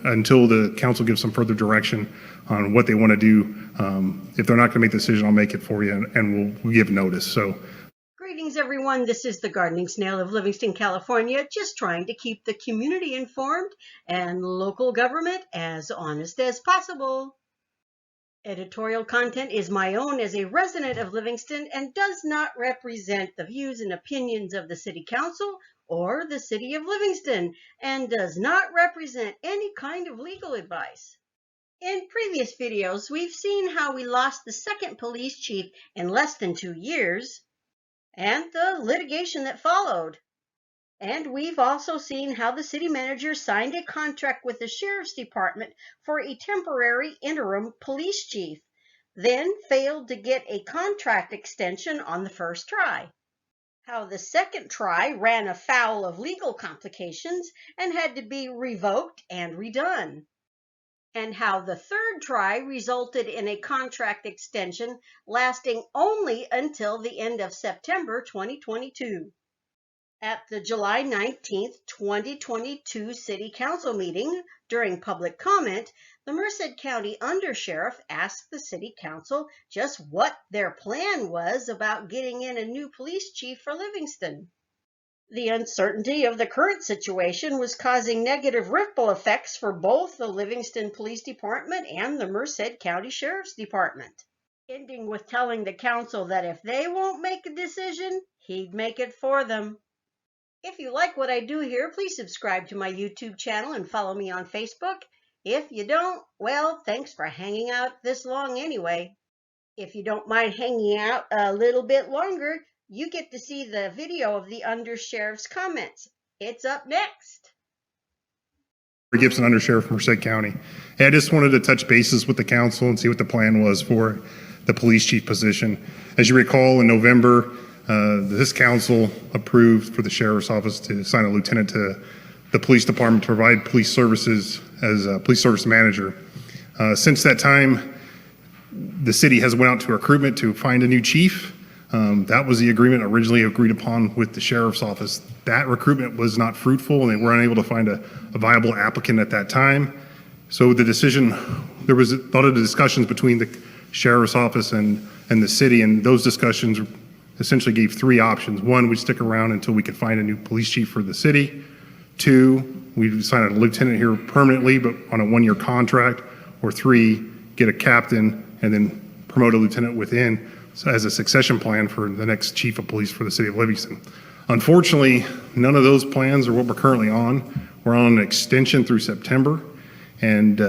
until the council gives some further direction on what they want to do. If they're not going to make the decision, I'll make it for you, and we'll give notice. So, greetings, everyone. This is the Gardening Snail of Livingston, California, just trying to keep the community informed and local government as honest as possible. Editorial content is my own as a resident of Livingston and does not represent the views and opinions of the City Council or the City of Livingston, and does not represent any kind of legal advice. In previous videos, we've seen how we lost the second police chief in less than 2 years, and the litigation that followed. And we've also seen how the city manager signed a contract with the sheriff's department for a temporary interim police chief, then failed to get a contract extension on the first try. How the second try ran afoul of legal complications and had to be revoked and redone. And how the third try resulted in a contract extension lasting only until the end of September 2022. At the July 19th, 2022 City Council meeting, during public comment, the Merced County Undersheriff asked the City Council just what their plan was about getting in a new police chief for Livingston. The uncertainty of the current situation was causing negative ripple effects for both the Livingston Police Department and the Merced County Sheriff's Department, ending with telling the council that if they won't make a decision, he'd make it for them. If you like what I do here, please subscribe to my YouTube channel and follow me on Facebook. If you don't, well, thanks for hanging out this long anyway. If you don't mind hanging out a little bit longer, you get to see the video of the Undersheriff's comments. It's up next. Gibson Undersheriff, Merced County. Hey, I just wanted to touch bases with the council and see what the plan was for the police chief position. As you recall, in November, this council approved for the sheriff's office to assign a lieutenant to the police department to provide police services as a police service manager. Since that time, the city has went out to recruitment to find a new chief. That was the agreement originally agreed upon with the sheriff's office. That recruitment was not fruitful, and they were unable to find a viable applicant at that time. So the decision, there was a lot of discussions between the sheriff's office and the city, and those discussions essentially gave 3 options. 1, we'd stick around until we could find a new police chief for the city. 2, we'd assign a lieutenant here permanently, but on a 1-year contract. Or 3, get a captain and then promote a lieutenant within as a succession plan for the next chief of police for the city of Livingston. Unfortunately, none of those plans are what we're currently on. We're on an extension through September, and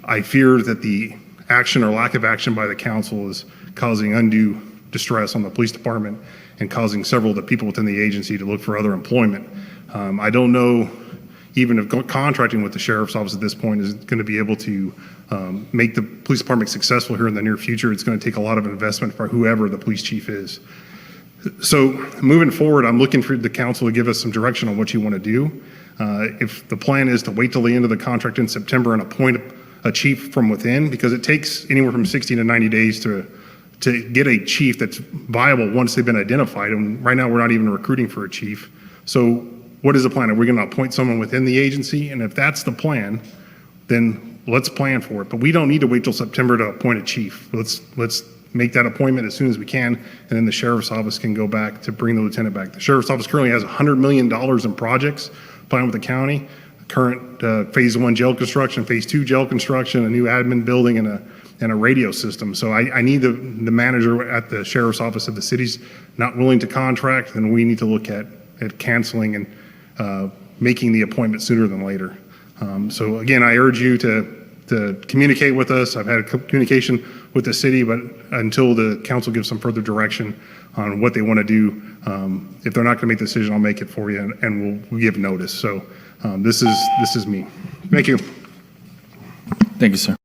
I fear that the action or lack of action by the council is causing undue distress on the police department and causing several of the people within the agency to look for other employment. I don't know even if contracting with the sheriff's office at this point is going to be able to make the police department successful here in the near future. It's going to take a lot of investment for whoever the police chief is. So moving forward, I'm looking for the council to give us some direction on what you want to do. If the plan is to wait till the end of the contract in September and appoint a chief from within, because it takes anywhere from 60 to 90 days to get a chief that's viable once they've been identified. And right now we're not even recruiting for a chief. So what is the plan? Are we going to appoint someone within the agency? And if that's the plan, then let's plan for it. But we don't need to wait till September to appoint a chief. Let's make that appointment as soon as we can, and then the sheriff's office can go back to bring the lieutenant back. The sheriff's office currently has $100 million in projects planned with the county. Current phase 1 jail construction, phase 2 jail construction, a new admin building, and a radio system. So I need the manager at the sheriff's office. If the city's not willing to contract, then we need to look at canceling and making the appointment sooner than later. So again, I urge you to communicate with us. I've had communication with the city, but until the council gives some further direction on what they want to do, if they're not going to make the decision, I'll make it for you, and we'll give notice. So this is me. Thank you. Thank you, sir.